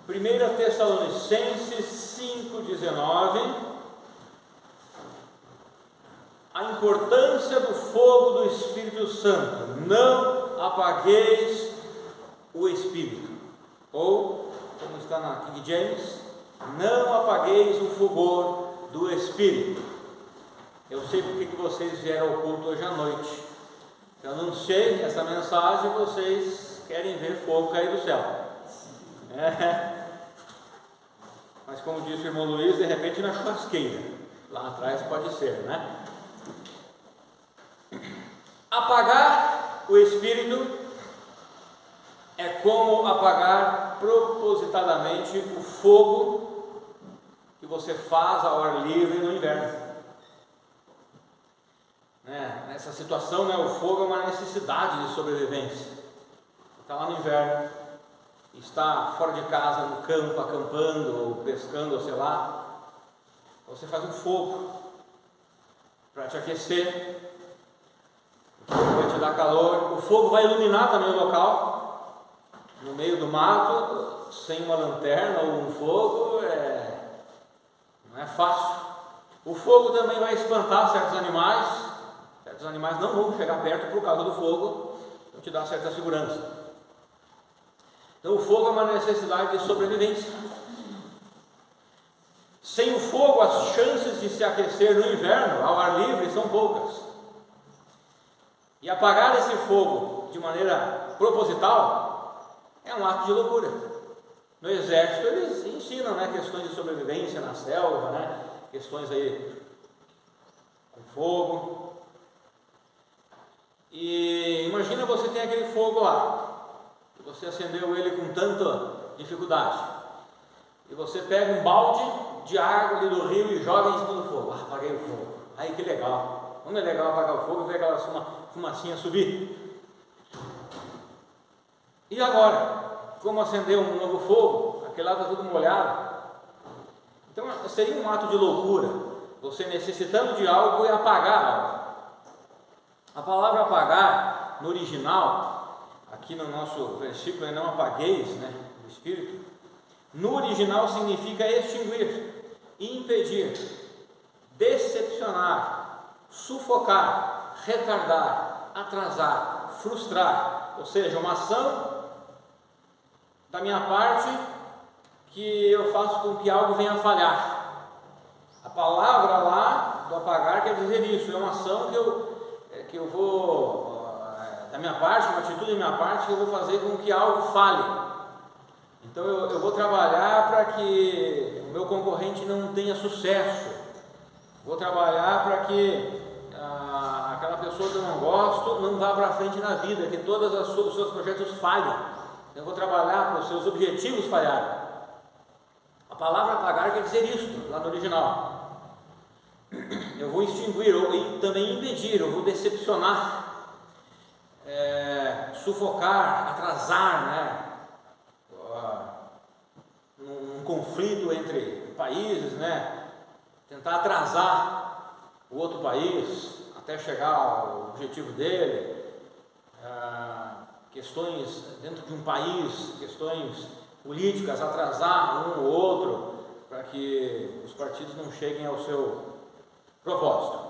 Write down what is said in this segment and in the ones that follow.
1 Tessalonicenses 5,19, a importância do fogo do Espírito Santo. Não apagueis o Espírito. Ou, como está na King James, não apagueis o fogor do Espírito. Eu sei porque que vocês vieram ao culto hoje à noite. Eu anunciei essa mensagem, vocês querem ver fogo cair do céu. Mas como disse o irmão Luiz, de repente na churrasqueira, lá atrás pode ser, né? Apagar o Espírito é como apagar propositadamente o fogo que você faz ao ar livre no inverno. Nessa situação, o fogo é uma necessidade de sobrevivência. Está lá no inverno, está fora de casa, no campo, acampando, ou pescando, ou sei lá, você faz um fogo para te aquecer, o fogo vai te dar calor, o fogo vai iluminar também o local, no meio do mato, sem uma lanterna ou um fogo, não é fácil. O fogo também vai espantar certos animais não vão chegar perto por causa do fogo, então te dá certa segurança. Então o fogo é uma necessidade de sobrevivência. Sem o fogo, as chances de se aquecer no inverno, ao ar livre, são poucas. E apagar esse fogo de maneira proposital é um ato de loucura. No exército eles ensinam questões de sobrevivência na selva, questões aí com fogo. E imagina você tem aquele fogo lá, você acendeu ele com tanta dificuldade, e você pega um balde de água ali do rio e joga em cima do fogo. Apaguei o fogo. Aí que legal. Como é legal apagar o fogo e ver aquela fumacinha subir. E agora? Como acender um novo fogo? Aquele lá está tudo molhado. Então seria um ato de loucura, você necessitando de algo e apagar algo. A palavra apagar, no original, aqui no nosso versículo é não apagueis, o Espírito, no original significa extinguir, impedir, decepcionar, sufocar, retardar, atrasar, frustrar, ou seja, uma ação da minha parte que eu faço com que algo venha a falhar. A palavra lá do apagar quer dizer isso, é uma ação que eu vou, da minha parte, uma atitude da minha parte, que eu vou fazer com que algo falhe. Então eu vou trabalhar para que o meu concorrente não tenha sucesso, vou trabalhar para que aquela pessoa que eu não gosto não vá para frente na vida, que todos os seus projetos falhem. Eu vou trabalhar para os seus objetivos falharem. A palavra apagar quer dizer isso, lá no original. Eu vou extinguir, ou também impedir, eu vou decepcionar, sufocar, atrasar, um conflito entre países, tentar atrasar o outro país até chegar ao objetivo dele, questões dentro de um país, questões políticas, atrasar um ou outro para que os partidos não cheguem ao seu propósito.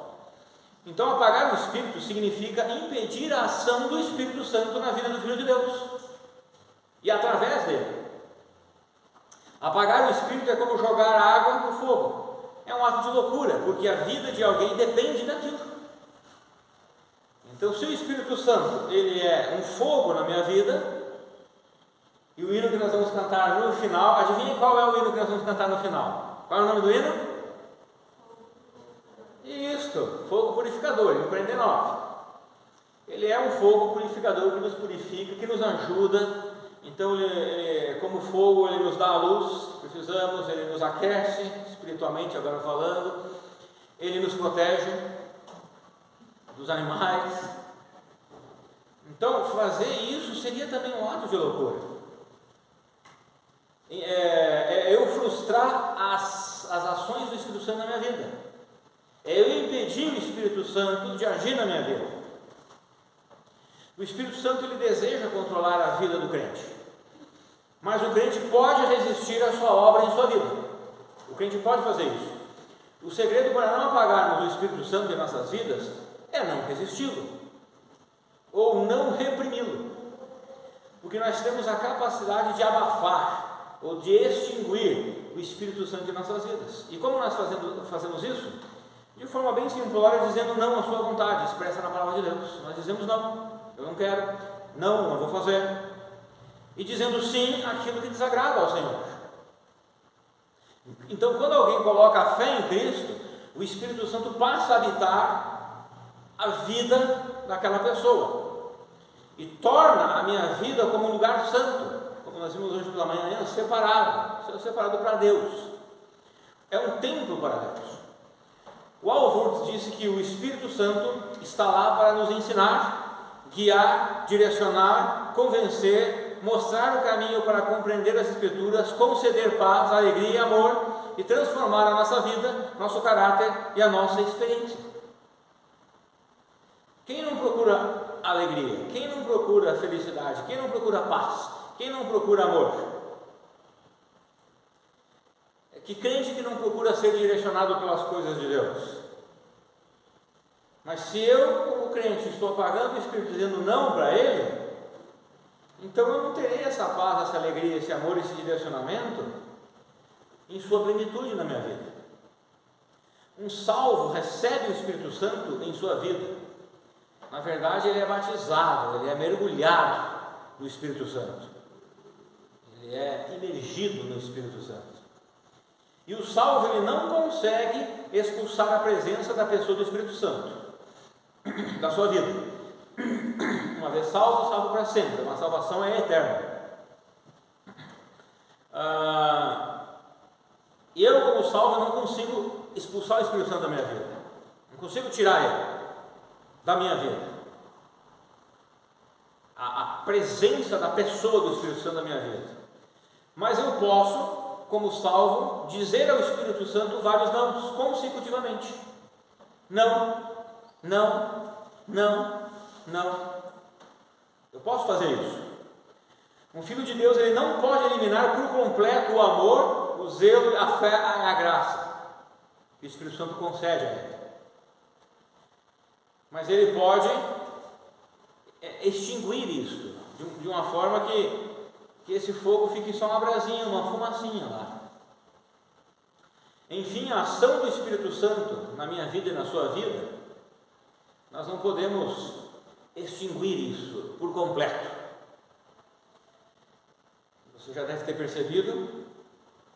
Então apagar o Espírito significa impedir a ação do Espírito Santo na vida do Filho de Deus e através dele. Apagar o Espírito é como jogar água no fogo. É um ato de loucura, porque a vida de alguém depende daquilo. Então, se o Espírito Santo ele é um fogo na minha vida, e o hino que nós vamos cantar no final, adivinha qual é o hino que nós vamos cantar no final? Qual é o nome do hino? Isto, fogo purificador, hino 49. Ele é um fogo purificador que nos purifica, que nos ajuda. Então, ele, como fogo, ele nos dá a luz que precisamos, ele nos aquece, espiritualmente agora falando, ele nos protege dos animais. Então, fazer isso seria também um ato de loucura. Eu frustrar as ações do Espírito Santo na minha vida. É eu impedir o Espírito Santo de agir na minha vida. O Espírito Santo ele deseja controlar a vida do crente. Mas o crente pode resistir à sua obra em sua vida. O crente pode fazer isso. O segredo para não apagarmos o Espírito Santo em nossas vidas é não resisti-lo, ou não reprimi-lo, porque nós temos a capacidade de abafar ou de extinguir o Espírito Santo em nossas vidas. E como nós fazemos isso? De forma bem simplória, dizendo não à sua vontade, expressa na palavra de Deus. Nós dizemos não, eu não quero, não vou fazer, e dizendo sim àquilo que desagrada ao Senhor. Então, quando alguém coloca a fé em Cristo, o Espírito Santo passa a habitar a vida daquela pessoa e torna a minha vida como um lugar santo, como nós vimos hoje pela manhã, separado para Deus. É um templo para Deus. O Alvord disse que o Espírito Santo está lá para nos ensinar, guiar, direcionar, convencer, mostrar o caminho para compreender as Escrituras, conceder paz, alegria e amor e transformar a nossa vida, nosso caráter e a nossa experiência. Quem não procura alegria? Quem não procura felicidade? Quem não procura paz? Quem não procura amor? Que crente que não procura ser direcionado pelas coisas de Deus? Mas se eu, como crente, estou apagando o Espírito, dizendo não para Ele, então eu não terei essa paz, essa alegria, esse amor, esse direcionamento em sua plenitude na minha vida. Um salvo recebe o Espírito Santo em sua vida. Na verdade, ele é batizado, ele é mergulhado no Espírito Santo. Ele é imergido no Espírito Santo. E o salvo, ele não consegue expulsar a presença da pessoa do Espírito Santo da sua vida. Uma vez salvo, salvo para sempre. Uma salvação é eterna. Eu, como salvo, não consigo expulsar o Espírito Santo da minha vida. Não consigo tirar ele da minha vida. A presença da pessoa do Espírito Santo da minha vida. Mas eu posso, como salvo, dizer ao Espírito Santo vários nãos, consecutivamente. Não, não, não, não. Eu posso fazer isso. Um filho de Deus, ele não pode eliminar por completo o amor, o zelo, a fé e a graça que o Espírito Santo concede a ele. Mas ele pode extinguir isso de uma forma que esse fogo fique só uma brasinha, uma fumacinha lá. Enfim, a ação do Espírito Santo na minha vida e na sua vida, nós não podemos extinguir isso por completo. Você já deve ter percebido,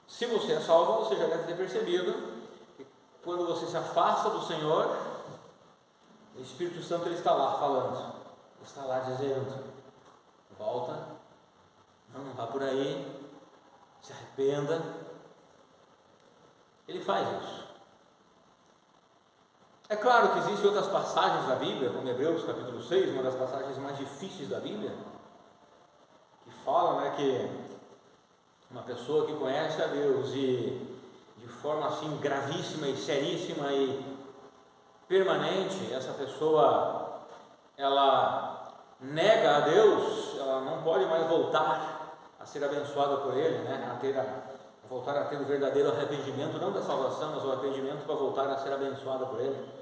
se você é salvo, você já deve ter percebido que quando você se afasta do Senhor, o Espírito Santo, ele está lá falando, está lá dizendo: volta, não vá por aí, se arrependa. Ele faz isso. É claro que existem outras passagens da Bíblia, como Hebreus capítulo 6, uma das passagens mais difíceis da Bíblia, que fala, que uma pessoa que conhece a Deus e de forma assim gravíssima e seríssima e permanente, essa pessoa, ela nega a Deus, ela não pode mais voltar a ser abençoada por Ele, voltar a ter o verdadeiro arrependimento, não da salvação, mas o arrependimento para voltar a ser abençoada por Ele.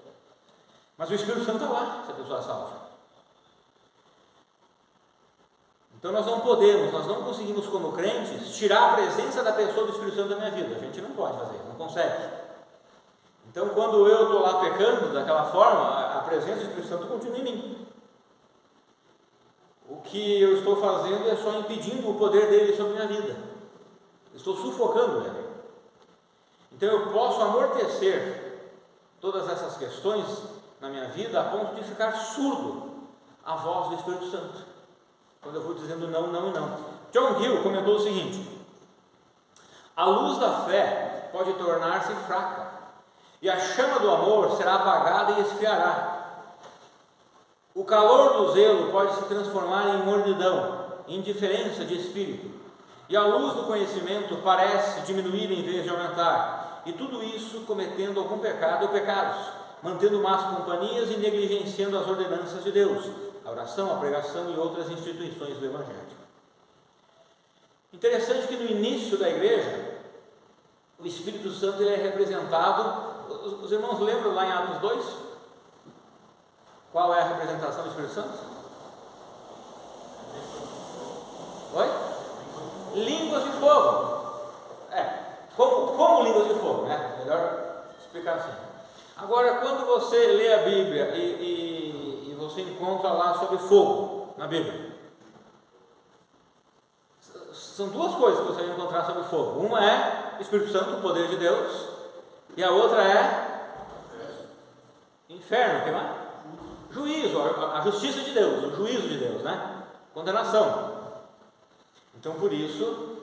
Mas o Espírito Santo está lá, se a pessoa é salva. Então nós não conseguimos como crentes tirar a presença da pessoa do Espírito Santo da minha vida. A gente não pode fazer, não consegue. Então quando eu estou lá pecando daquela forma, a presença do Espírito Santo continua em mim. O que eu estou fazendo é só impedindo o poder dele sobre a minha vida. Estou sufocando ele. Então eu posso amortecer todas essas questões na minha vida a ponto de ficar surdo à voz do Espírito Santo, quando eu vou dizendo não, não e não. John Gill comentou o seguinte: a luz da fé pode tornar-se fraca, e a chama do amor será apagada e esfriará. O calor do zelo pode se transformar em mornidão, indiferença de espírito, e a luz do conhecimento parece diminuir em vez de aumentar, e tudo isso cometendo algum pecado ou pecados, mantendo más companhias e negligenciando as ordenanças de Deus, a oração, a pregação e outras instituições do Evangelho. Interessante que no início da igreja, o Espírito Santo ele é representado, os irmãos lembram lá em Atos 2? Qual é a representação do Espírito Santo? Oi? Línguas de fogo. Como línguas de fogo, né? Melhor explicar assim. Agora, quando você lê a Bíblia e você encontra lá sobre fogo na Bíblia, são duas coisas que você vai encontrar sobre fogo. Uma é o Espírito Santo, o poder de Deus, e a outra é inferno, o que mais? Juízo, a justiça de Deus, o juízo de Deus, né? Condenação. Então, por isso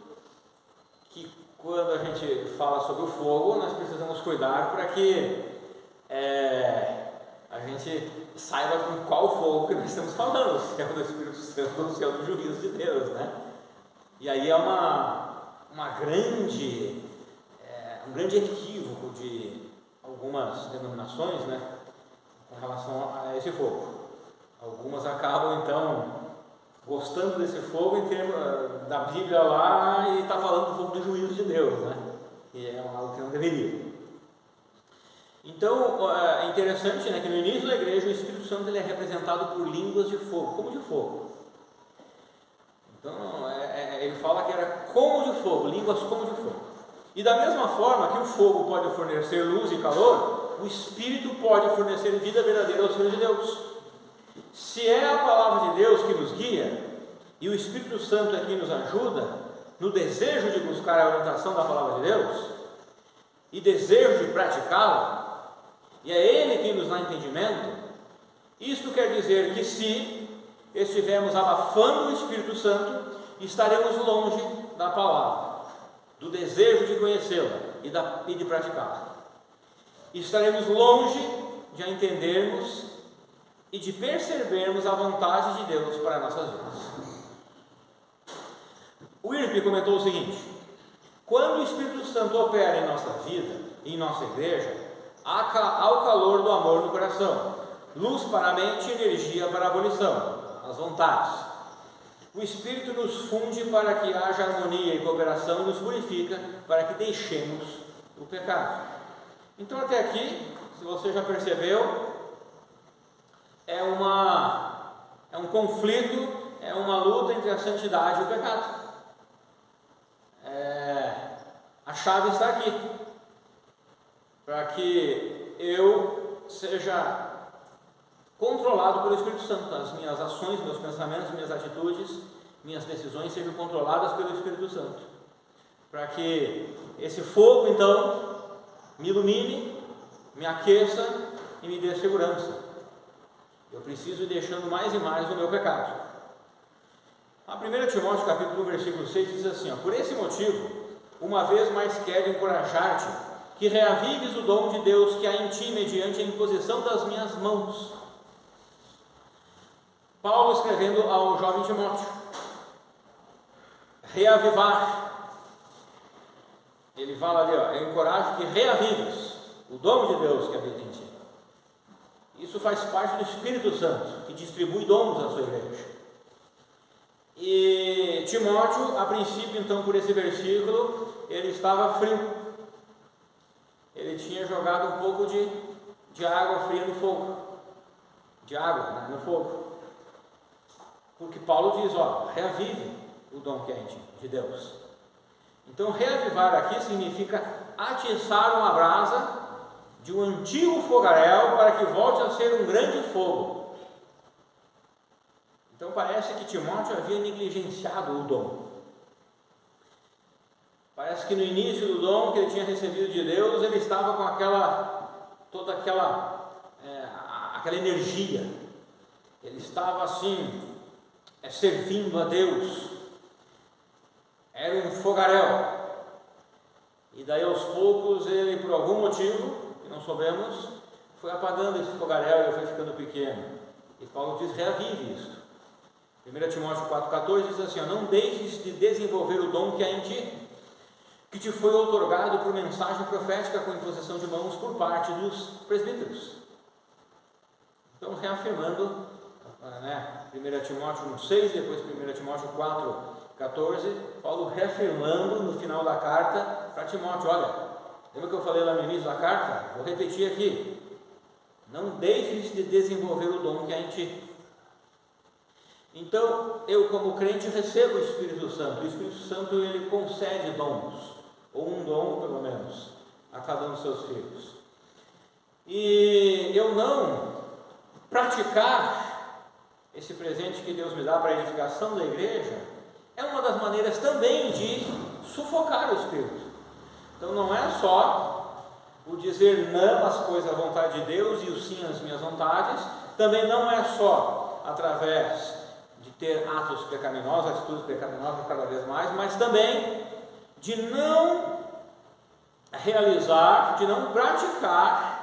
que quando a gente fala sobre o fogo, nós precisamos cuidar para que a gente saiba com qual fogo que nós estamos falando, se é o do Espírito Santo ou se é o do juízo de Deus, né? E aí é um grande equívoco de algumas denominações, né, com relação a esse fogo. Algumas acabam então gostando desse fogo em termos da Bíblia lá e está falando do fogo do juízo de Deus, né? E é algo que não deveria. Então é interessante, né, que no início da igreja o Espírito Santo ele é representado por línguas de fogo, como de fogo. Então ele fala que era como de fogo, línguas como de fogo. E da mesma forma que o fogo pode fornecer luz e calor, o Espírito pode fornecer vida verdadeira aos filhos de Deus. Se é a palavra de Deus que nos guia, e o Espírito Santo é quem nos ajuda no desejo de buscar a orientação da palavra de Deus, e desejo de praticá-la, e é Ele quem nos dá entendimento, isto quer dizer que se estivermos abafando o Espírito Santo, estaremos longe da palavra, do desejo de conhecê-la e de praticá-la. Estaremos longe de a entendermos e de percebermos a vontade de Deus para nossas vidas. O Irving comentou o seguinte: quando o Espírito Santo opera em nossa vida, em nossa igreja, há o calor do amor no coração, luz para a mente e energia para a volição, as vontades. O Espírito nos funde para que haja harmonia e cooperação e nos purifica para que deixemos o pecado. Então até aqui, se você já percebeu, é um conflito, é uma luta entre a santidade e o pecado. A chave está aqui, para que eu seja controlado pelo Espírito Santo, as minhas ações, meus pensamentos, minhas atitudes, minhas decisões sejam controladas pelo Espírito Santo, para que esse fogo então me ilumine, me aqueça e me dê segurança. Eu preciso ir deixando mais e mais o meu pecado. A 1 Timóteo capítulo 1, versículo 6 diz assim: por esse motivo, uma vez mais quero encorajar-te, que reavives o dom de Deus que há em ti mediante a imposição das minhas mãos. Paulo escrevendo ao jovem Timóteo, reavivar, ele fala ali, eu encorajo que reavives o dom de Deus que habita em ti. Isso faz parte do Espírito Santo, que distribui dons à sua igreja. E Timóteo, a princípio, então, por esse versículo, ele estava frio. Ele tinha jogado um pouco de água fria no fogo. De água, né, no fogo. Porque Paulo diz, reavive o dom que é de Deus. Então, reavivar aqui significa atiçar uma brasa de um antigo fogaréu para que volte a ser um grande fogo. Então parece que Timóteo havia negligenciado o dom. Parece que no início do dom que ele tinha recebido de Deus, ele estava com toda aquela energia. Ele estava assim, servindo a Deus. Era um fogaréu. E daí aos poucos ele, por algum motivo que não soubemos, foi apagando esse fogaréu e foi ficando pequeno. E Paulo diz, reavive isto. 1 Timóteo 4,14 diz assim, não deixes de desenvolver o dom que há em ti, que te foi outorgado por mensagem profética com imposição de mãos por parte dos presbíteros. Então, reafirmando, 1 Timóteo 1,6, depois 1 Timóteo 4, 14, Paulo reafirmando no final da carta para Timóteo: olha, lembra que eu falei lá no início da carta? Vou repetir aqui: não deixes de desenvolver o dom que há em ti. Então, eu como crente recebo o Espírito Santo. O Espírito Santo, ele concede dons, ou um dom pelo menos, a cada um dos seus filhos. E eu não praticar esse presente que Deus me dá para a edificação da igreja é uma das maneiras também de sufocar o Espírito. Então não é só o dizer não às coisas da vontade de Deus e o sim às minhas vontades, também não é só através de ter atos pecaminosos, atitudes pecaminosas cada vez mais, mas também de não realizar, de não praticar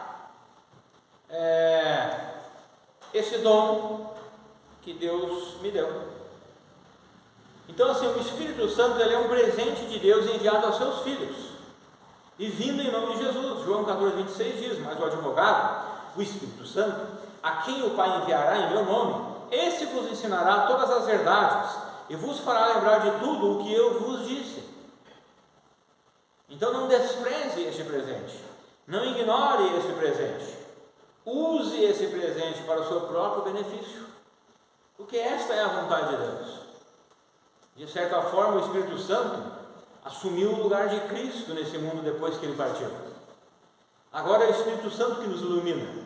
esse dom que Deus me deu. Então, assim, o Espírito Santo, ele é um presente de Deus enviado aos seus filhos e vindo em nome de Jesus. João 14, 26 diz: mas o advogado, o Espírito Santo, a quem o Pai enviará em meu nome, esse vos ensinará todas as verdades e vos fará lembrar de tudo o que eu vos disse. Então não despreze este presente, não ignore este presente, use esse presente para o seu próprio benefício, porque esta é a vontade de Deus. De certa forma, o Espírito Santo assumiu o lugar de Cristo nesse mundo depois que ele partiu. Agora é o Espírito Santo que nos ilumina,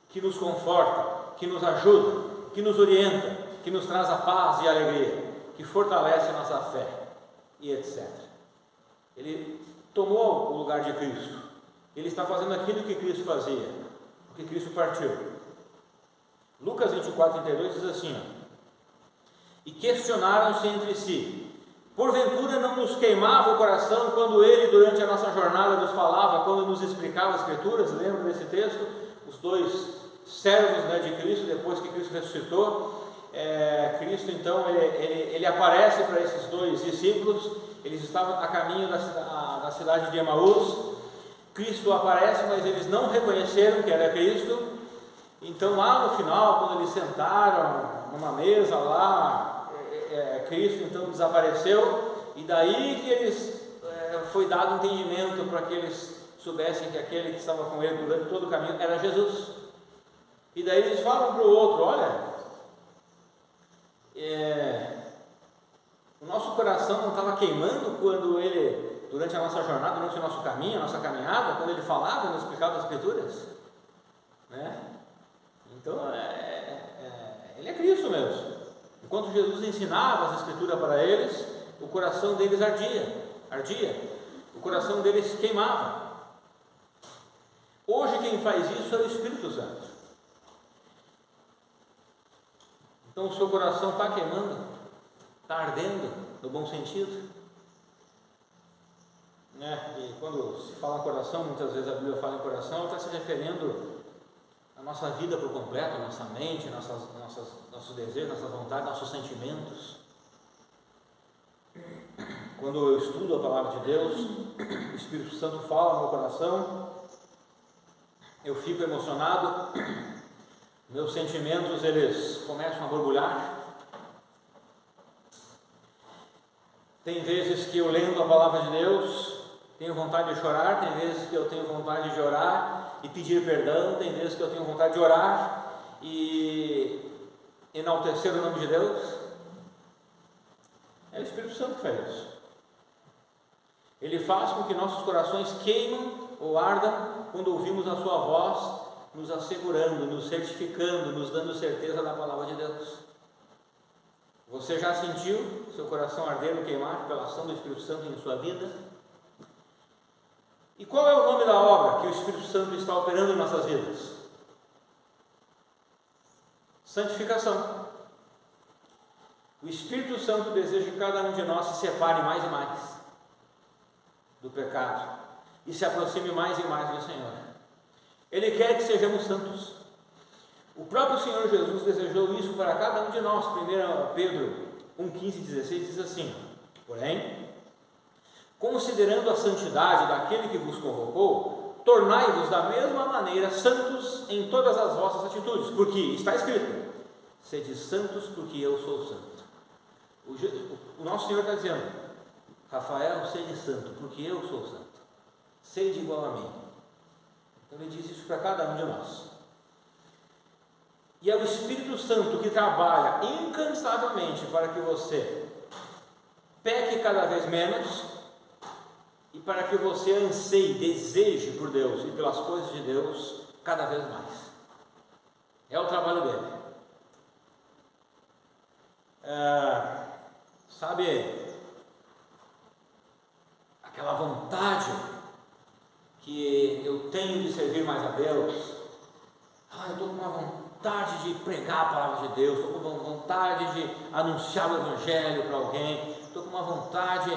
que nos conforta, que nos ajuda, que nos orienta, que nos traz a paz e a alegria, que fortalece a nossa fé e etc. Ele tomou o lugar de Cristo, ele está fazendo aquilo que Cristo fazia, porque Cristo partiu. Lucas 24, 32 diz assim: e questionaram-se entre si: porventura não nos queimava o coração quando ele, durante a nossa jornada, nos falava, quando nos explicava as Escrituras? Lembra desse texto? Os dois servos, de Cristo, depois que Cristo ressuscitou, Cristo então ele aparece para esses dois discípulos. Eles estavam a caminho da cidade de Emaús. Cristo aparece, mas eles não reconheceram que era Cristo. Então lá no final, quando eles sentaram numa mesa lá, Cristo então desapareceu, e daí que eles foi dado entendimento para que eles soubessem que aquele que estava com ele durante todo o caminho era Jesus. E daí eles falam para o outro: olha, o nosso coração não estava queimando quando ele, durante a nossa jornada, durante o nosso caminho, a nossa caminhada, quando ele falava, nos explicava as Escrituras, Então, ele é Cristo mesmo. Enquanto Jesus ensinava as Escrituras para eles, o coração deles ardia, o coração deles queimava. Hoje quem faz isso é o Espírito Santo. Então o seu coração está queimando, está ardendo, no bom sentido, E quando se fala em coração, muitas vezes a Bíblia fala em coração, ela está se referindo à nossa vida por completo, à nossa mente, nossos desejos, nossas vontades, nossos sentimentos. Quando eu estudo a palavra de Deus, o Espírito Santo fala no meu coração, eu fico emocionado, meus sentimentos eles começam a borbulhar. Tem vezes que eu, lendo a palavra de Deus, tenho vontade de chorar, tem vezes que eu tenho vontade de orar e pedir perdão, tem vezes que eu tenho vontade de orar e enaltecer o nome de Deus. É o Espírito Santo que faz isso. Ele faz com que nossos corações queimam ou ardam quando ouvimos a sua voz, nos assegurando, nos certificando, nos dando certeza da palavra de Deus. Você já sentiu seu coração arder ou queimar pela ação do Espírito Santo em sua vida? E qual é o nome da obra que o Espírito Santo está operando em nossas vidas? Santificação. O Espírito Santo deseja que cada um de nós se separe mais e mais do pecado e se aproxime mais e mais do Senhor. Ele quer que sejamos santos. O próprio Senhor Jesus desejou isso para cada um de nós. 1 Pedro 1,15-16 diz assim: porém, considerando a santidade daquele que vos convocou, tornai-vos da mesma maneira santos em todas as vossas atitudes, porque está escrito: sede santos porque eu sou santo. O nosso Senhor está dizendo: Rafael, sede santo, porque eu sou santo. Sede igual a mim. Então ele diz isso para cada um de nós. E é o Espírito Santo que trabalha incansavelmente para que você peque cada vez menos e para que você anseie, deseje por Deus e pelas coisas de Deus cada vez mais. É o trabalho dele. Sabe, aquela vontade que eu tenho de servir mais a Deus. Eu estou com uma vontade de pregar a palavra de Deus, estou com uma vontade de anunciar o Evangelho para alguém, estou com uma vontade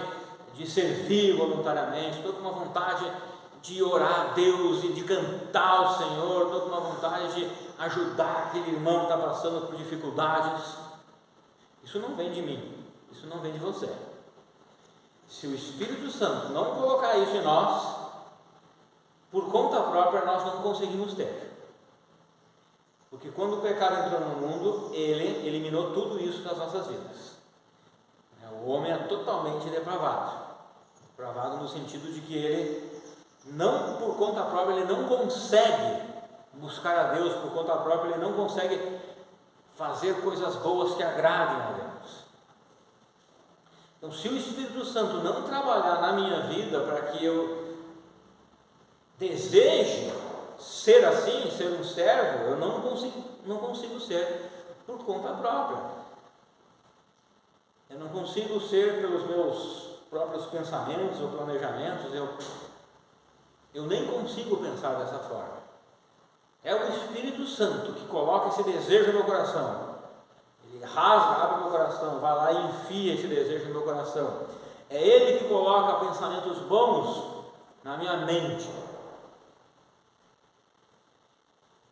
de servir voluntariamente, estou com uma vontade de orar a Deus e de cantar ao Senhor, estou com uma vontade de ajudar aquele irmão que está passando por dificuldades. Isso não vem de mim, isso não vem de você. Se o Espírito Santo não colocar isso em nós, por conta própria nós não conseguimos ter. Porque quando o pecado entrou no mundo, ele eliminou tudo isso das nossas vidas. O homem é totalmente depravado. Depravado no sentido de que ele não, por conta própria, ele não consegue buscar a Deus, por conta própria, ele não consegue fazer coisas boas que agradem a Deus. Então, se o Espírito Santo não trabalhar na minha vida para que eu deseje ser assim, ser um servo, eu não consigo ser por conta própria. Eu não consigo ser pelos meus próprios pensamentos ou planejamentos, eu nem consigo pensar dessa forma. É o Espírito Santo que coloca esse desejo no meu coração. Ele rasga, abre meu coração, vai lá e enfia esse desejo no meu coração. É Ele que coloca pensamentos bons na minha mente.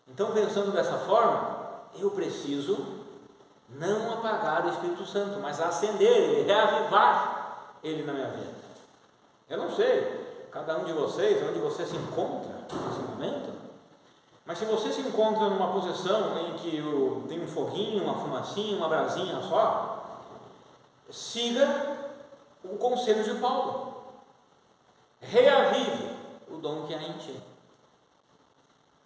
Então, pensando dessa forma, eu preciso não apagar o Espírito Santo, mas acender ele, reavivar ele na minha vida. Eu não sei, cada um de vocês, onde você se encontra nesse momento, mas se você se encontra numa posição em que tem um foguinho, uma fumacinha, uma brasinha só, siga o conselho de Paulo. Reavive o dom que há em ti.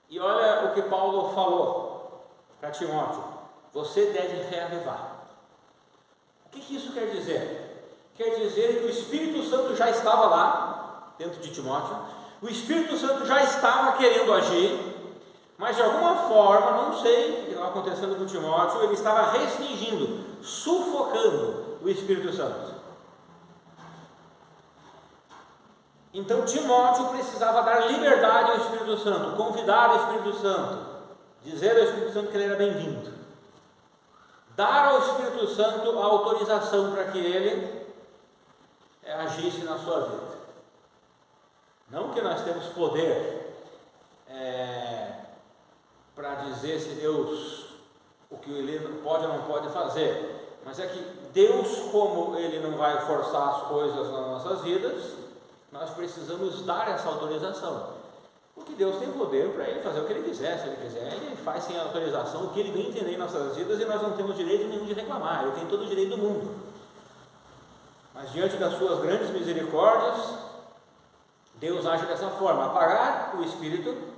E olha o que Paulo falou para Timóteo: você deve reavivar. O que isso quer dizer? Quer dizer que o Espírito Santo já estava lá, dentro de Timóteo, o Espírito Santo já estava querendo agir, mas de alguma forma, não sei o que estava acontecendo com Timóteo, ele estava restringindo, sufocando o Espírito Santo. Então Timóteo precisava dar liberdade ao Espírito Santo, convidar o Espírito Santo, dizer ao Espírito Santo que ele era bem-vindo, dar ao Espírito Santo a autorização para que ele agisse na sua vida. Não que nós temos poder para dizer se Deus, o que ele pode ou não pode fazer, mas é que Deus, como ele não vai forçar as coisas nas nossas vidas, nós precisamos dar essa autorização, porque Deus tem poder para ele fazer o que ele quiser. Se ele quiser, ele faz sem autorização o que ele bem entender em nossas vidas, e nós não temos direito nenhum de reclamar. Ele tem todo o direito do mundo, mas diante das suas grandes misericórdias, Deus age dessa forma. Apagar o Espírito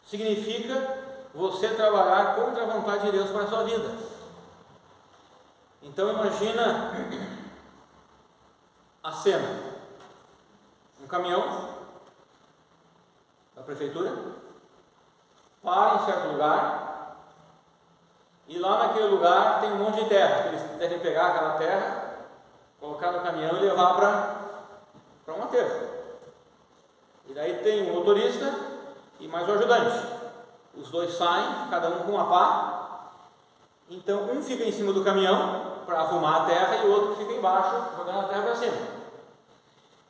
significa você trabalhar contra a vontade de Deus para a sua vida. Então imagina a cena: um caminhão da prefeitura para em certo lugar, e lá naquele lugar tem um monte de terra. Eles devem pegar aquela terra, colocar no caminhão e levar para um aterro. E daí tem um motorista e mais um ajudante. Os dois saem, cada um com uma pá. Então um fica em cima do caminhão para arrumar a terra e o outro fica embaixo jogando a terra para cima.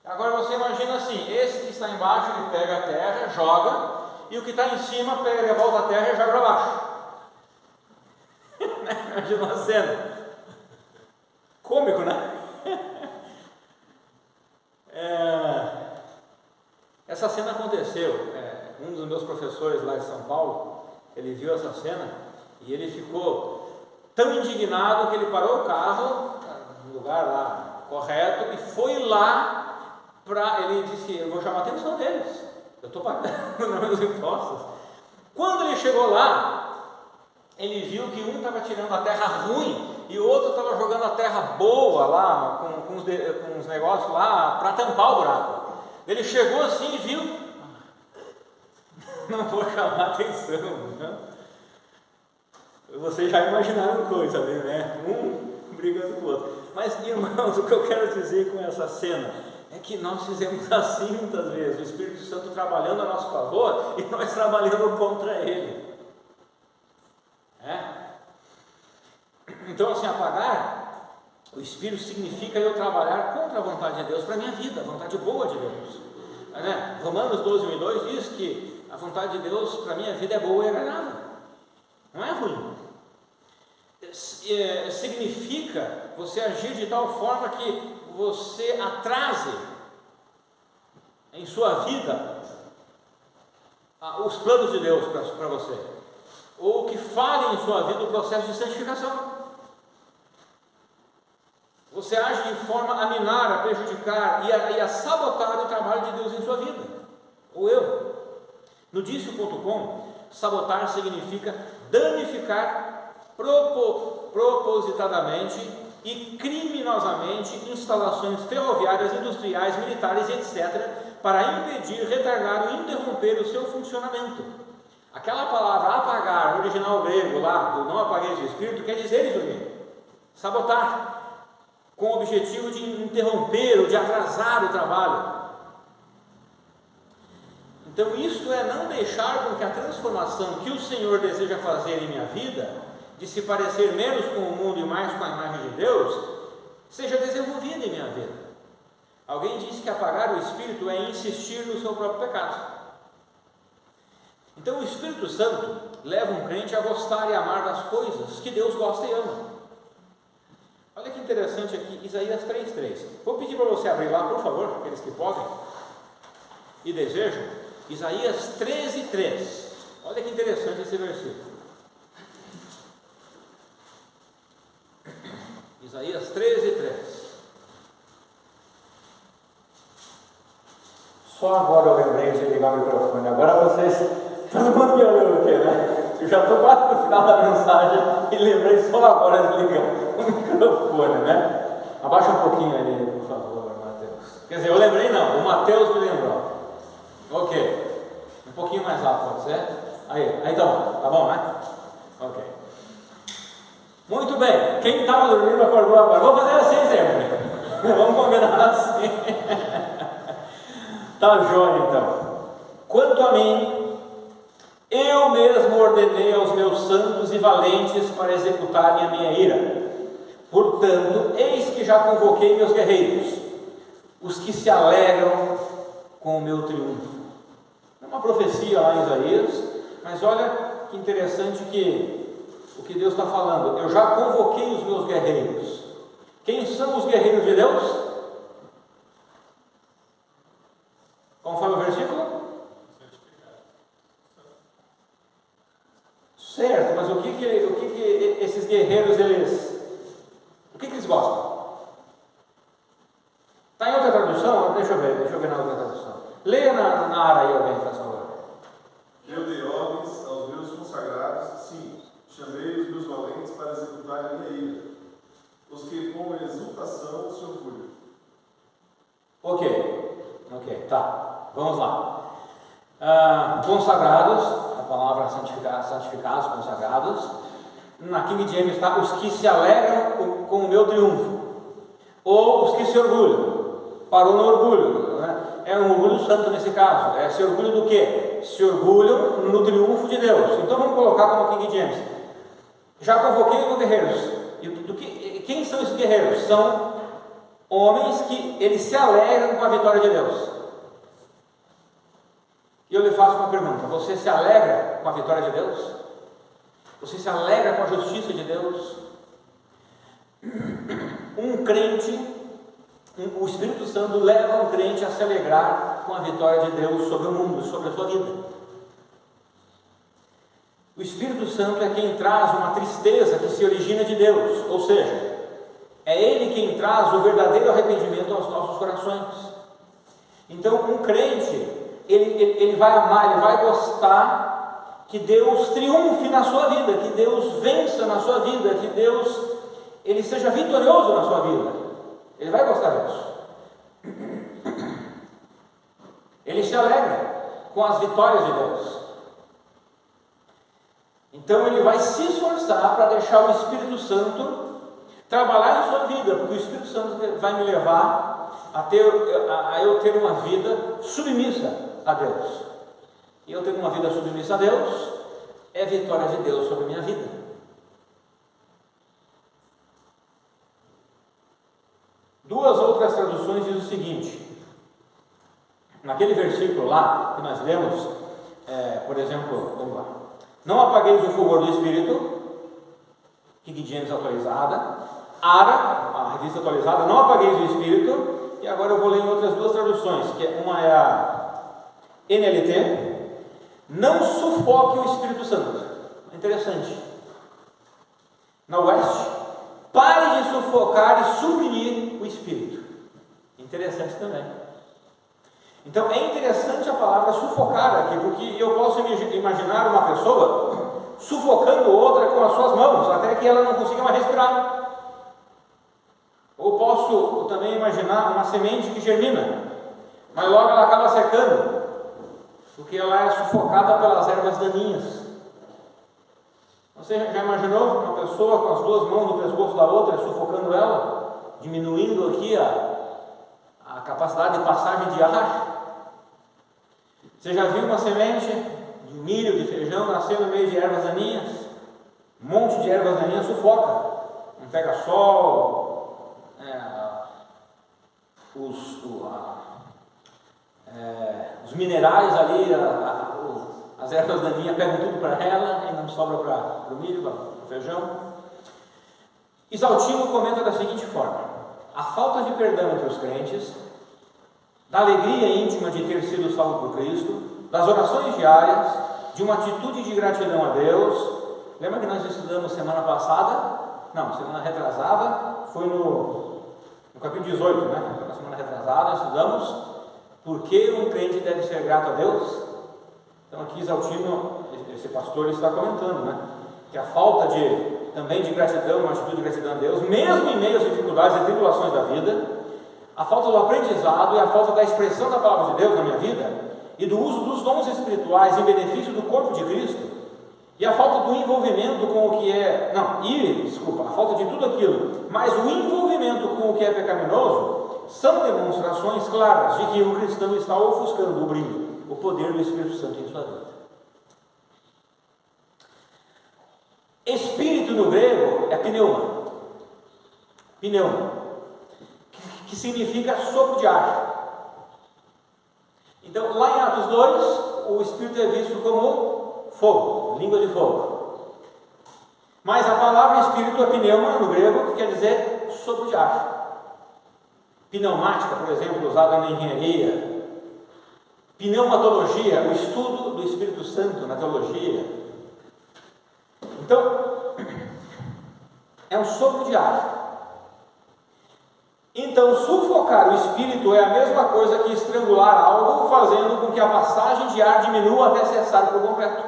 Agora você imagina assim: esse que está embaixo, ele pega a terra, joga, e o que está em cima pega de volta a terra e joga para baixo. Imagina uma cena cômico, né? Essa cena aconteceu. Um dos meus professores lá de São Paulo, ele viu essa cena e ele ficou tão indignado que ele parou o carro lugar lá correto, e foi lá ele disse: eu vou chamar a atenção deles, eu estou pagando meus impostos. Quando ele chegou lá, ele viu que um estava tirando a terra ruim e o outro estava jogando a terra boa lá, com uns negócios lá para tampar o buraco. Ele chegou assim e viu: não vou chamar atenção, né? Vocês já imaginaram coisa ali, né? Um brigando com o outro. Mas, irmãos, o que eu quero dizer com essa cena é que nós fizemos assim muitas vezes, o Espírito Santo trabalhando a nosso favor e nós trabalhando contra ele. Então, assim, apagar o Espírito significa eu trabalhar contra a vontade de Deus para a minha vida, a vontade boa de Deus. Romanos 12, 1 e 2 diz que a vontade de Deus para a minha vida é boa e agradável, não é ruim. Significa você agir de tal forma que você atrase em sua vida os planos de Deus para você, ou que falhe em sua vida o processo de santificação. Você age de forma a minar, a prejudicar e a sabotar o trabalho de Deus em sua vida, ou eu. No Dicio.com, sabotar significa danificar propositadamente e criminosamente instalações ferroviárias, industriais, militares, etc., para impedir, retardar ou interromper o seu funcionamento. Aquela palavra apagar, no original grego lá, do não apagueis o Espírito, quer dizer isso aqui: sabotar, com o objetivo de interromper ou de atrasar o trabalho. Então, isto é não deixar com que a transformação que o Senhor deseja fazer em minha vida, de se parecer menos com o mundo e mais com a imagem de Deus, seja desenvolvida em minha vida. Alguém disse que apagar o Espírito é insistir no seu próprio pecado. Então, o Espírito Santo leva um crente a gostar e amar das coisas que Deus gosta e ama. Olha que interessante aqui, Isaías 3,3. Vou pedir para você abrir lá, por favor, aqueles que podem e desejam. Isaías 13,3. Olha que interessante esse versículo. Isaías 13,3. Só agora eu lembrei de ligar o microfone. Agora vocês, todo mundo me olhou aqui, né? Eu já estou quase no final da mensagem e lembrei só agora de ligar o microfone, né? Abaixa um pouquinho ali, por favor, Mateus. Quer dizer, eu lembrei não, o Mateus me lembrou. Ok, um pouquinho mais alto, pode ser? Aí tá bom, né? Ok. Muito bem, quem estava dormindo acordou agora. Vou fazer assim sempre. Vamos combinar assim. Tá joia então. Quanto a mim, eu mesmo ordenei aos meus santos e valentes para executarem a minha ira. Portanto, eis que já convoquei meus guerreiros, os que se alegram com o meu triunfo. É uma profecia lá em Isaías, mas olha que interessante o que Deus está falando. Eu já convoquei os meus guerreiros. Quem são os guerreiros de Deus? Conforme o versículo? Certo, mas o que esses guerreiros o que eles gostam? Está em outra tradução? Deixa eu ver na outra tradução. Leia na área aí alguém, faz favor. Eu dei ordens aos meus consagrados, sim, chamei os meus valentes para executar a minha ira, os que com exultação se orgulham. Ok, tá, vamos lá. Consagrados, a palavra santificados, consagrados. Na King James está os que se alegram com o meu triunfo, ou os que se orgulham. Parou no orgulho, né? É um orgulho santo nesse caso. Se orgulho do quê? Se orgulham no triunfo de Deus. Então vamos colocar como King James. Já convoquei os guerreiros. Quem são esses guerreiros? São homens que eles se alegram com a vitória de Deus. E eu lhe faço uma pergunta: você se alegra com a vitória de Deus? Você se alegra com a justiça de Deus? Um crente, o Espírito Santo leva um crente a se alegrar com a vitória de Deus sobre o mundo, sobre a sua vida. O Espírito Santo é quem traz uma tristeza que se origina de Deus, ou seja, É Ele quem traz o verdadeiro arrependimento aos nossos corações. Então, um crente, ele vai amar, ele vai gostar que Deus triunfe na sua vida, que Deus vença na sua vida, que Deus ele seja vitorioso na sua vida. Ele vai gostar disso. Ele se alegra com as vitórias de Deus. Então ele vai se esforçar para deixar o Espírito Santo trabalhar na sua vida, porque o Espírito Santo vai me levar a eu ter uma vida submissa a Deus. E eu ter uma vida submissa a Deus é vitória de Deus sobre a minha vida. Duas outras traduções dizem o seguinte: naquele versículo lá que nós lemos, por exemplo, vamos lá, não apagueis o fulgor do Espírito, King James atualizada, ARA, a revista atualizada, não apagueis o Espírito, e agora eu vou ler em outras duas traduções, que uma é a NLT, não sufoque o Espírito Santo. Interessante. Na West, pare de sufocar e suprimir o Espírito. Interessante também. Então é interessante a palavra sufocar aqui, porque eu posso imaginar uma pessoa sufocando outra com as suas mãos, até que ela não consiga mais respirar. Ou posso também imaginar uma semente que germina, mas logo ela acaba secando, porque ela é sufocada pelas ervas daninhas. Você já imaginou uma pessoa com as duas mãos no pescoço da outra, sufocando ela, diminuindo aqui a capacidade de passagem de ar? Você já viu uma semente de milho, de feijão, nascer no meio de ervas daninhas? Um monte de ervas daninhas sufoca, não pega sol, os minerais ali, as ervas daninhas pegam tudo para ela e não sobra para o milho, para o feijão. Isaltino comenta da seguinte forma: a falta de perdão entre os crentes, da alegria íntima de ter sido salvo por Cristo, das orações diárias, de uma atitude de gratidão a Deus. Lembra que nós estudamos semana retrasada, foi no capítulo 18, né? Na semana retrasada, estudamos por que um crente deve ser grato a Deus. Então aqui Isaltino, esse pastor, está comentando, né? Que a falta também de gratidão, uma atitude de gratidão a Deus, mesmo em meio às dificuldades e tribulações da vida, a falta do aprendizado e a falta da expressão da palavra de Deus na minha vida, e do uso dos dons espirituais em benefício do corpo de Cristo, e a falta do envolvimento com o que a falta de tudo aquilo, mas o envolvimento com o que é pecaminoso, são demonstrações claras de que o cristão está ofuscando o brilho, o poder do Espírito Santo em sua vida. Espírito no grego é pneuma, que significa sopro de ar. Então, lá em Atos 2, o Espírito é visto como fogo, língua de fogo. Mas a palavra Espírito é pneuma no grego, que quer dizer sopro de ar. Pneumática, por exemplo, usada na engenharia. Pneumatologia, o estudo do Espírito Santo na teologia. Então, é um sopro de ar. Então, sufocar o Espírito é a mesma coisa que estrangular algo, fazendo com que a passagem de ar diminua até cessar por completo.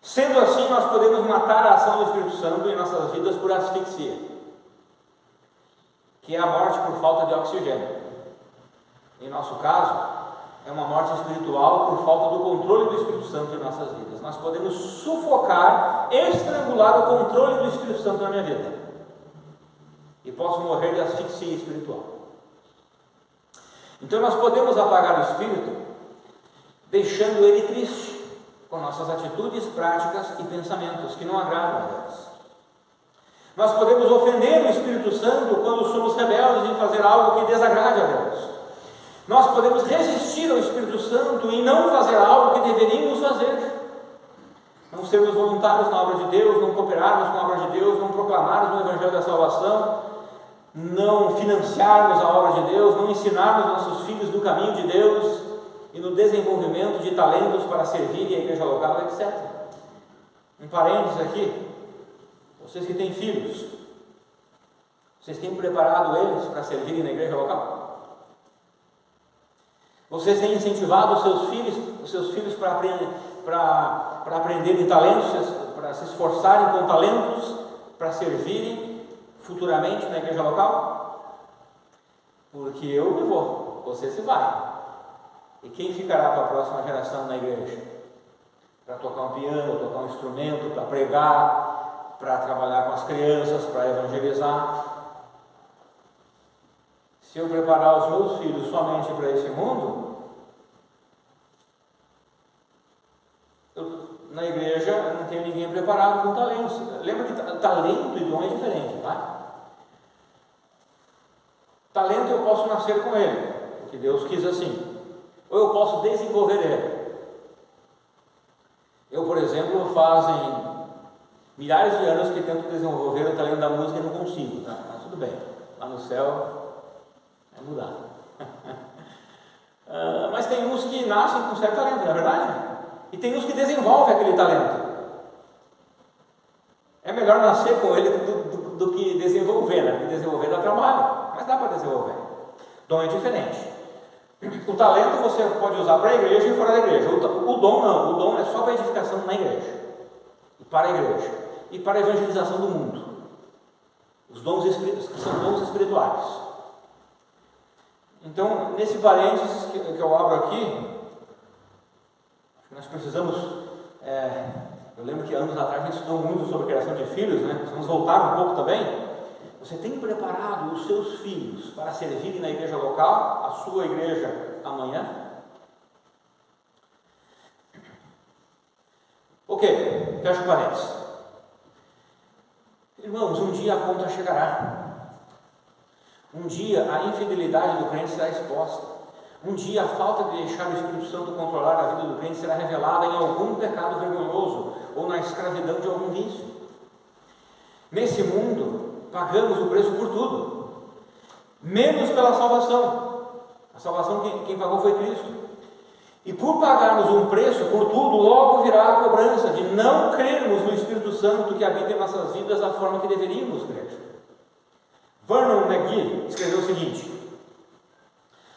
Sendo assim, nós podemos matar a ação do Espírito Santo em nossas vidas por asfixia, que é a morte por falta de oxigênio. Em nosso caso, é uma morte espiritual por falta do controle do Espírito Santo em nossas vidas. Nós podemos sufocar, estrangular o controle do Espírito Santo na minha vida, e posso morrer de asfixia espiritual. Então nós podemos apagar o Espírito deixando ele triste, com nossas atitudes, práticas e pensamentos que não agradam a Deus. Nós podemos ofender o Espírito Santo quando somos rebeldes em fazer algo que desagrade a Deus. Nós podemos resistir ao Espírito Santo e não fazer algo que deveríamos fazer. Não sermos voluntários na obra de Deus, não cooperarmos com a obra de Deus, não proclamarmos o Evangelho da Salvação, não financiarmos a obra de Deus, não ensinarmos nossos filhos no caminho de Deus e no desenvolvimento de talentos para servir a igreja local, etc. Um parênteses aqui: vocês que têm filhos, Vocês têm preparado eles para servirem na igreja local? Vocês têm incentivado os seus filhos para aprenderem talentos, para se esforçarem com talentos, para servirem futuramente na igreja local? Porque eu me vou, você se vai. E quem ficará para a próxima geração na igreja? Para tocar um piano, tocar um instrumento, para pregar, para trabalhar com as crianças, para evangelizar. Se eu preparar os meus filhos somente para esse mundo, na igreja eu não tenho ninguém preparado com talentos. Lembra que talento e dom é diferente, tá? Talento eu posso nascer com ele, porque Deus quis assim. Ou eu posso desenvolver ele. Eu, por exemplo, fazem milhares de anos que tento desenvolver o talento da música e não consigo, tá? Mas tudo bem, lá no céu vai mudar. Mas tem uns que nascem com certo talento, não é verdade? E tem uns que desenvolvem aquele talento. É melhor nascer com ele do que desenvolver, né? Porque desenvolver dá trabalho, mas dá para desenvolver. Dom é diferente. O talento você pode usar para a igreja e fora da igreja. O dom não, o dom é só para a edificação na igreja, e para a igreja, e para a evangelização do mundo. Os dons que são dons espirituais. Então, nesse parênteses que eu abro aqui, nós precisamos, eu lembro que anos atrás a gente estudou muito sobre a criação de filhos, né? Vamos voltar um pouco também. Você tem preparado os seus filhos para servirem na igreja local, a sua igreja amanhã? Ok, fecha o parênteses. Irmãos, um dia a conta chegará. Um dia a infidelidade do crente será exposta. Um dia a falta de deixar o Espírito Santo controlar a vida do crente será revelada em algum pecado vergonhoso ou na escravidão de algum vício. Nesse mundo, pagamos o preço por tudo, menos pela salvação. A salvação quem pagou foi Cristo. E por pagarmos um preço por tudo, logo virá a cobrança de não crermos no Espírito Santo que habita em nossas vidas da forma que deveríamos crer. Vernon McGee escreveu o seguinte: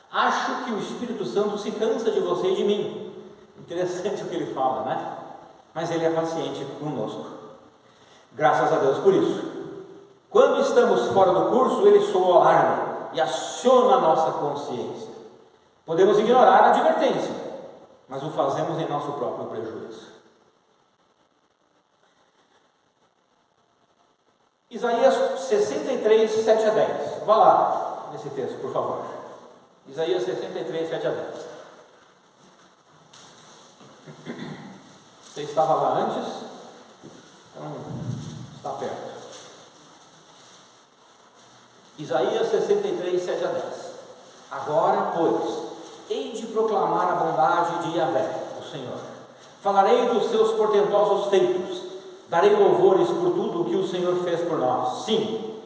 acho que o Espírito Santo se cansa de você e de mim. Interessante o que ele fala, né? Mas ele é paciente conosco. Graças a Deus por isso. Quando estamos fora do curso, ele soa o alarme e aciona a nossa consciência. Podemos ignorar a advertência, mas o fazemos em nosso próprio prejuízo. Isaías 63, 7 a 10. Vá lá nesse texto, por favor. Isaías 63, 7 a 10. Você estava lá antes? Então, está perto. Isaías 63, 7 a 10. Agora, pois, hei de proclamar a bondade de Yahvé, o Senhor. Falarei dos seus portentosos feitos. Darei louvores por tudo o que o Senhor fez por nós. Sim,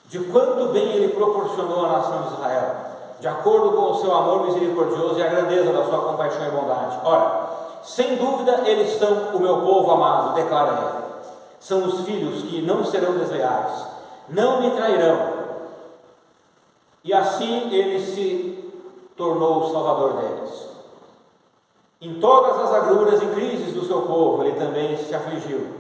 de quanto bem Ele proporcionou à nação de Israel, de acordo com o seu amor misericordioso e a grandeza da sua compaixão e bondade. Ora, sem dúvida eles são o meu povo amado, declara Ele. São os filhos que não serão desleais, não me trairão. E assim Ele se tornou o Salvador deles. Em todas as agruras e crises do seu povo, Ele também se afligiu,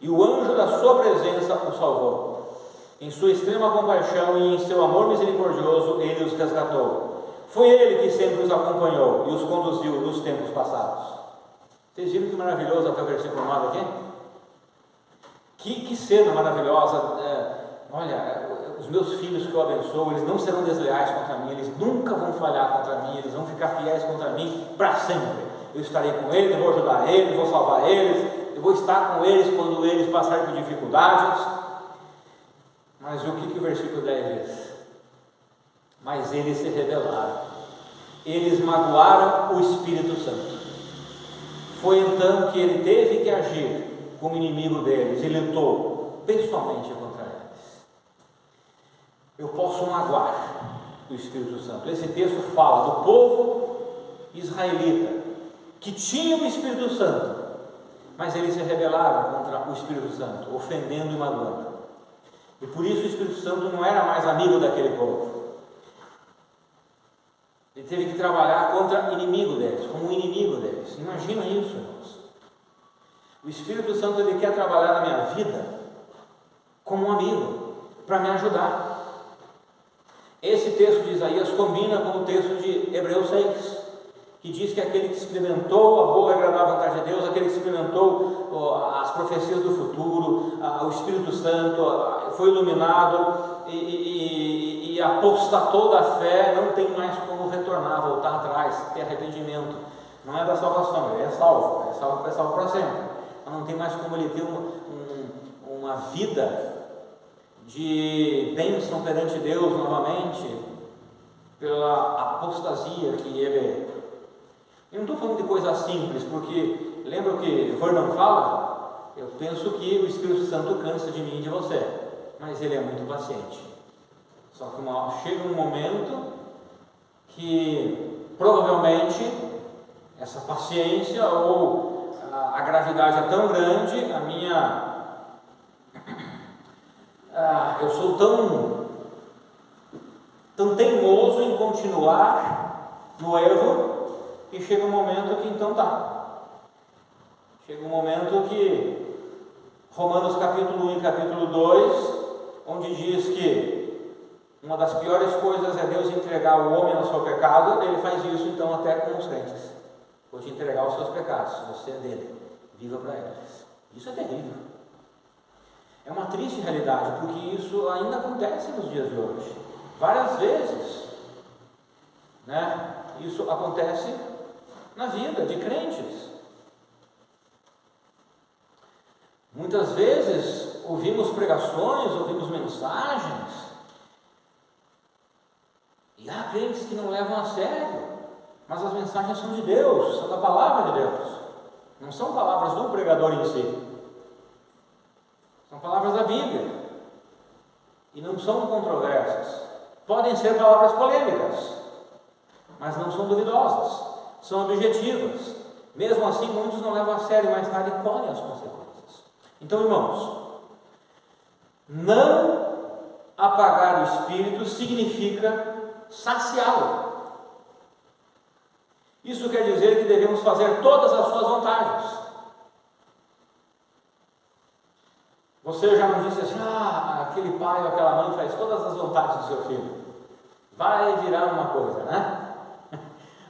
e o anjo da sua presença o salvou. Em sua extrema compaixão e em seu amor misericordioso, Ele os resgatou. Foi Ele que sempre os acompanhou e os conduziu nos tempos passados. Vocês viram que maravilhoso até o versículo 9 aqui? Que cena maravilhosa. Olha, os meus filhos que eu abençoo, eles não serão desleais contra mim, eles nunca vão falhar contra mim, eles vão ficar fiéis contra mim para sempre. Eu estarei com eles, eu vou ajudar eles, vou salvar eles, eu vou estar com eles quando eles passarem por dificuldades. Mas o que o versículo 10 diz? Mas eles se rebelaram, eles magoaram o Espírito Santo. Foi então que ele teve que agir como inimigo deles e lutou pessoalmente contra eles. Eu posso magoar o Espírito Santo. Esse texto fala do povo israelita que tinha o Espírito Santo, mas eles se rebelaram contra o Espírito Santo, ofendendo e magoando. E por isso o Espírito Santo não era mais amigo daquele povo. Ele teve que trabalhar contra o inimigo deles, como um inimigo deles. Imagina isso, irmãos. O Espírito Santo, ele quer trabalhar na minha vida como um amigo, para me ajudar. Esse texto de Isaías combina com o texto de Hebreus 6, que diz que aquele que experimentou a boa e agradável vontade de Deus, aquele que experimentou as profecias do futuro, o Espírito Santo, foi iluminado e apostatou da fé, não tem mais como retornar, voltar atrás, ter arrependimento. Não é da salvação, ele é salvo para sempre. Mas não tem mais como ele ter uma vida de bênção perante Deus novamente, pela apostasia que ele... Eu não estou falando de coisa simples, porque lembra o que Vernon fala? Eu penso que o Espírito Santo cansa de mim e de você, mas ele é muito paciente. Só que chega um momento que provavelmente essa paciência ou a gravidade é tão grande, eu sou tão teimoso em continuar no erro, e chega um momento que então chega um momento que Romanos capítulo 1 e capítulo 2, onde diz que uma das piores coisas é Deus entregar o homem ao seu pecado. Ele faz isso então até com os crentes. Vou te entregar os seus pecados, você é dele, viva para eles. Isso é terrível. É uma triste realidade, porque isso ainda acontece nos dias de hoje. Várias vezes, né? Isso acontece na vida de crentes. Muitas vezes ouvimos pregações, ouvimos mensagens, e há crentes que não levam a sério, mas as mensagens são de Deus, são da palavra de Deus, não são palavras do pregador em si, são palavras da Bíblia, e não são controversas. Podem ser palavras polêmicas, mas não são duvidosas, são objetivas. Mesmo assim, muitos não levam a sério, mais tarde colhem as consequências. Então, irmãos, não apagar o Espírito significa saciá-lo. Isso quer dizer que devemos fazer todas as suas vontades. Você já não disse assim: aquele pai ou aquela mãe faz todas as vontades do seu filho, vai virar uma coisa, né?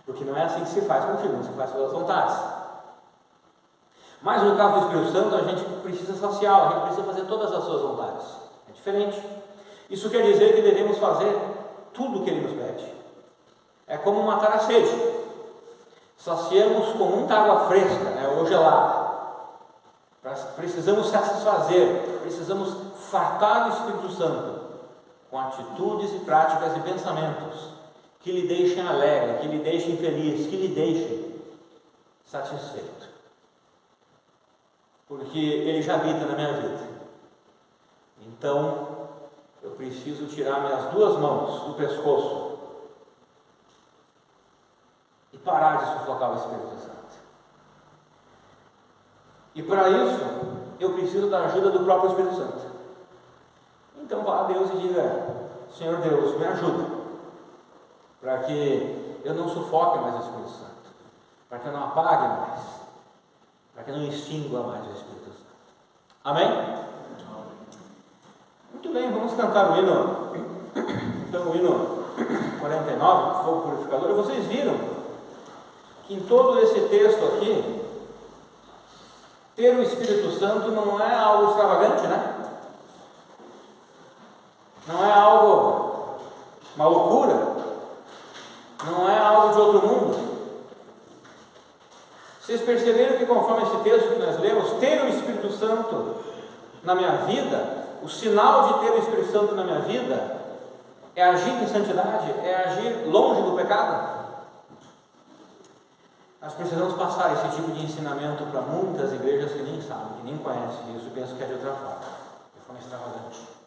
Porque não é assim que se faz com o filho, não se faz todas as vontades. Mas no caso do Espírito Santo, a gente precisa saciá-lo, a gente precisa fazer todas as suas vontades. É diferente. Isso quer dizer que devemos fazer tudo o que ele nos pede. É como matar a sede. Saciamos com muita água fresca, né, ou gelada. Precisamos satisfazer, precisamos fartar o Espírito Santo com atitudes e práticas e pensamentos que lhe deixem alegre, que lhe deixem feliz, que lhe deixem satisfeito. Porque ele já habita na minha vida. Então, eu preciso tirar minhas duas mãos do pescoço e parar de sufocar o Espírito Santo. E para isso, eu preciso da ajuda do próprio Espírito Santo. Então vá a Deus e diga: Senhor Deus, me ajuda, para que eu não sufoque mais o Espírito Santo, para que eu não apague mais, para que eu não extingua mais o Espírito Santo. Amém? Muito bem, vamos cantar o hino. Então, o hino 49, Fogo Purificador. E vocês viram que em todo esse texto aqui, ter o Espírito Santo não é algo extravagante, né? Não é algo, uma loucura, não é algo de outro mundo. Vocês perceberam que, conforme esse texto que nós lemos, ter o Espírito Santo na minha vida, o sinal de ter o Espírito Santo na minha vida é agir em santidade, é agir longe do pecado. Nós precisamos passar esse tipo de ensinamento para muitas igrejas que nem sabem, que nem conhecem isso, e pensam que é de outra forma extravagante.